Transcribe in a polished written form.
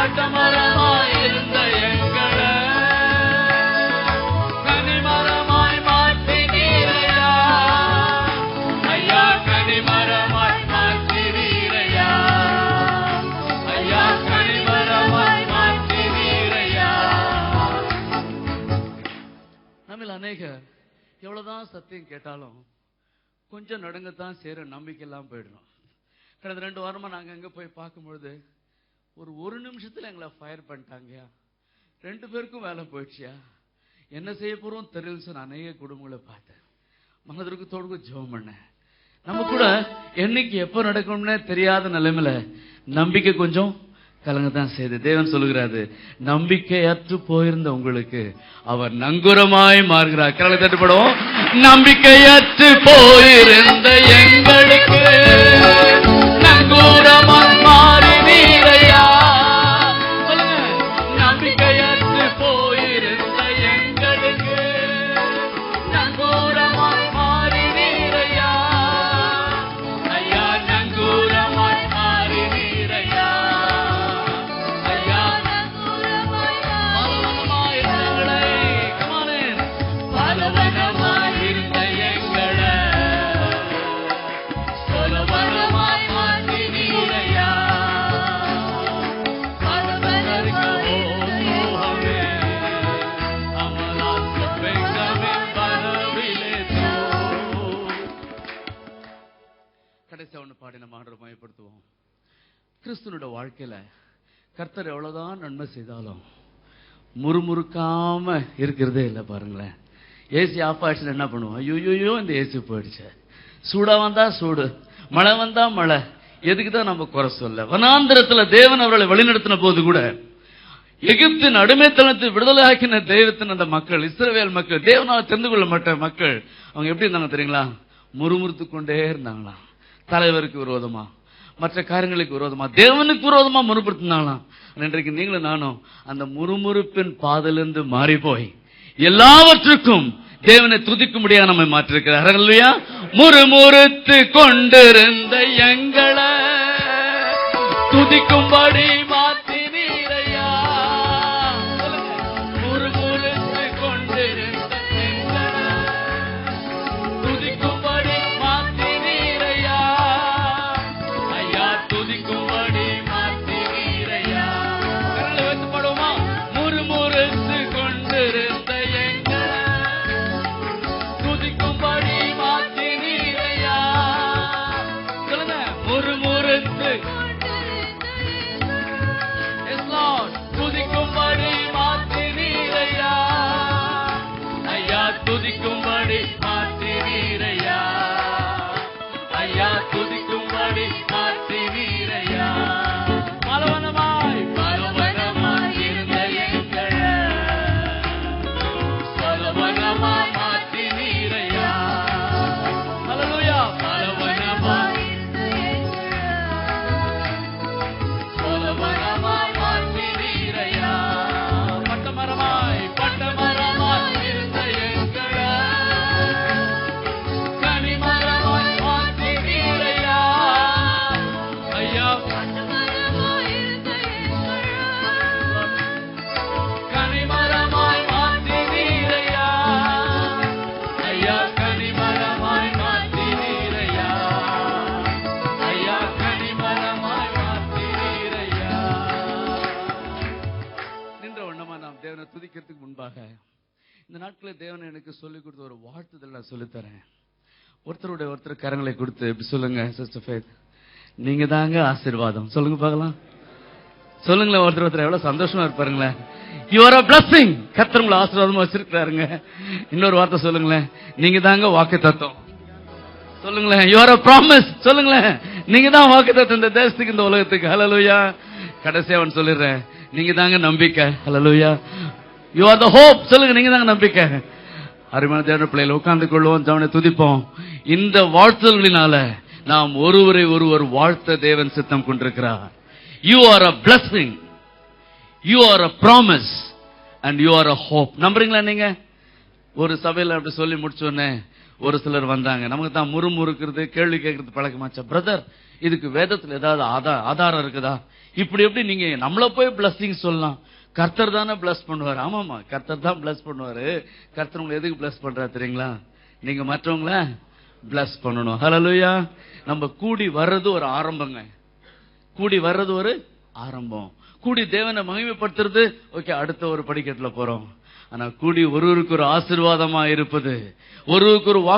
பட்டமரமாய் இருந்த எங்களை கனிமரமாய் மாற்றினீரையா ஐயா, கனிமரமாய் மாற்றினீரையா ஐயா, கனிமரமாய் மாற்றினீரையா. நம்மள அநேகர் எவ்வளவுதான் சத்தியம் கேட்டாலும் கொஞ்சம் நடுங்கத்தான் சேர நம்பிக்கை எல்லாம் போயிடணும். கடந்த 2 வாரமா நாங்க அங்க போய் பார்க்கும்பொழுது ஒரு நிமிஷத்துல எங்களை ஃபயர் பண்ணிட்டாங்கயா, 2 பேருக்கும் வேலை போயிடுச்சியா, என்ன செய்ய போறோம் தெரியல சார். அநேக குடும்பங்களை பார்த்தேன், மனதிற்கத்தோடு ஜெபம் பண்ணேன். நம்ம கூட என்னைக்கு எப்ப நடக்கும்னே தெரியாத நிலைமையில நம்பிக்கை கொஞ்சம் கலங்கத்தான் செய்து. தேவன் சொல்லுகிறாரு, நம்பிக்கையற்று போயிருந்த உங்களுக்கு அவர் நங்கூரமாய் மாறுகிறார். கரலை தட்டுப்படும். நம்பிக்கையற்று போயிருந்த எங்களுக்கு நங்கூரமாய் மாறினீரையா. சொல்லுங்க, நம்பிக்கையற்று போயிருந்த எங்களுக்கு நங்கூரமாய் மாறினீரையா ஐயா, நங்கூரமாய் மாறினீரையா ஐயா. பலவனமாய் இருந்தங்களை பலவனமாய் இருந்த எங்களை சொலவனமாய் மாற்றினீரையா. கடைசி ஒன்று பாடி நம்ம ஆண்டவரை மயப்படுத்துவோம். கிறிஸ்துவோட வாழ்க்கையில கர்த்தர் எவ்வளவுதான் நன்மை செய்தாலும் முறுமுறுக்காம இருக்கிறதே இல்லை. பாருங்களேன், ஏசி ஆஃப் ஆயிடுச்சுன்னா என்ன பண்ணுவோம்? ஐயோ இந்த ஏசி போயிடுச்சு. சூடா வந்தா சூடு, மழை வந்தா மழை, எதுக்குதான் நம்ம குறை சொல்ல? வனாந்திரத்துல தேவன் அவர்களை வழிநடத்தின போது கூட எகிப்தின் அடிமைத்தனத்தை விடுதலை ஆக்கின தெய்வத்தின் அந்த மக்கள், இஸ்ரவேல் மக்கள், தேவனால் தெரிந்து கொள்ள மாட்ட மக்கள், அவங்க எப்படி இருந்தாங்க தெரியுங்களா? முறுமுறுத்து கொண்டே இருந்தாங்களாம். தலைவருக்கு விரோதமா, மற்ற காரியங்களுக்கு விரோதமா, தேவனுக்கு விரோதமா முறுமுறுத்தினாங்களாம். இன்றைக்கு நீங்களும் நானும் அந்த முறுமுறுப்பின் பாதையிலிருந்து மாறி போய் எல்லாவற்றுக்கும் தேவனை துதிக்க முடியாது நம்மை மாற்றிருக்கிறார். இல்லையா? முறுமுறுத்து கொண்டிருந்த எங்களை துதிக்கும்படி மாற்றினீரையா. முறுமுறுத்து கொண்டிருந்த எங்களை துதிக்கும்படி மாற்றினீரையா ஐயா, துதிக்கும்படி மாற்றினீரையா. கரங்களை வைத்து பாடுவோமா? முறுமுறுத்து கொண்டிருந்த எங்களை துதிக்கும்படி மாற்றினீரையா. சொல்லுங்க, முறுமுறுத்து துதிக்கும்படி மாற்றினீரையா ஐயா, துதிக்கும்படி மாற்றினீரையா ஐயா, துதிக்கும்படி மாற்றினீரையா. பலவனமாய் இருந்த எங்களை பலவனமாய் மாற்றினீரையா. ஹல்லேலூயா. பலவனமாய் பலவனமாய் மாற்றினீரையா. பட்டமரமாய் இருந்த எங்களை கனிமரமாய் மாற்றினீரையா ஐயா. கனிமரமாய் மாற்றினீரையா ஐயா, கனிமரமாய் மாற்றினீரையா ஐயா, கனிமரமாய் மாற்றினீரையா. நின்ற வண்ணமா நாம் தேவனை துதிக்கிறதுக்கு முன்பாக இந்த நாட்களில் தேவனை எனக்கு சொல்லிக் கொடுத்த ஒரு வாழ்த்துதல் நான் சொல்லித்தரேன். ஒருத்தர் கரங்களை கொடுத்து எப்படி சொல்லுங்க, சிஸ்டர் ஃபேத், நீங்க தாங்க ஆசீர்வாதம். சொல்லுங்க பார்க்கலாம். சொல்லுங்களேன், ஒருத்தர் எவ்வளவு சந்தோஷமா இருப்பாருங்களேன். You are a blessing. கர்த்தர் உங்களை ஆசீர்வாதமா வச்சிருக்காருங்க. இன்னொரு வார்த்தை சொல்லுங்களேன், நீங்க தாங்க வாக்குத்தத்தம். சொல்லுங்களேன், யூ ஆர் a promise. சொல்லுங்களேன், நீங்க தான் வாக்குத்தத்தம் இந்த தேசத்துக்கு, இந்த உலகத்துக்கு. ஹல்லேலூயா. கடைசியா அவன் சொல்லிடுறேன், நீங்க தாங்க நம்பிக்கை. ஹல்லேலூயா. You are the hope. சொல்லுங்க, நீங்க தாங்க நம்பிக்கை. அருமையான தேவ பிள்ளைகளை உட்கார்ந்து கொள்வோம், தேவனை துதிப்போம். இந்த வாழ்த்துதல்களினால நாம் ஒருவரை ஒருவர் வாழ்த்த தேவன் சித்தம் கொண்டிருக்கிறார். You are a blessing, you are a promise and you are a hope. நம்புறீங்களா? நீங்க ஒரு சபையில அப்படி சொல்லி முடிச்சோன்னே ஒரு சிலர் வந்தாங்க, நமக்கு தான் முறுமுறுக்கிறது, கேள்வி கேட்கறது பழக்கமாச்சா? பிரதர், இதுக்கு வேதத்துல ஏதாவது ஆதாரம் இருக்குதா? இப்படி எப்படி நீங்க நம்மள போய் பிளஸிங் சொல்லலாம்? கர்த்தர் தானே பிளஸ் பண்ணுவாரு. ஆமாமா, கர்த்தர் தான் பிளஸ் பண்ணுவாரு. கர்த்தர் உங்களை எதுக்கு பிளஸ் பண்றாரு தெரியுங்களா? நீங்க மற்றவங்கள பிளஸ் பண்ணணும். ஹல்லேலூயா. நம்ம கூடி வர்றது ஒரு ஆரம்பங்க. கூடி வர்றது ஒரு ஆரம்பம். கூடி தேவனை மகிமைப்படுத்துறது ஓகே, அடுத்த ஒரு படிக்கட்டுல போறோம். ஆனா கூடி ஒருவருக்கு ஒரு ஆசீர்வாதமா இருப்பது, ஒருவருக்கு ஒரு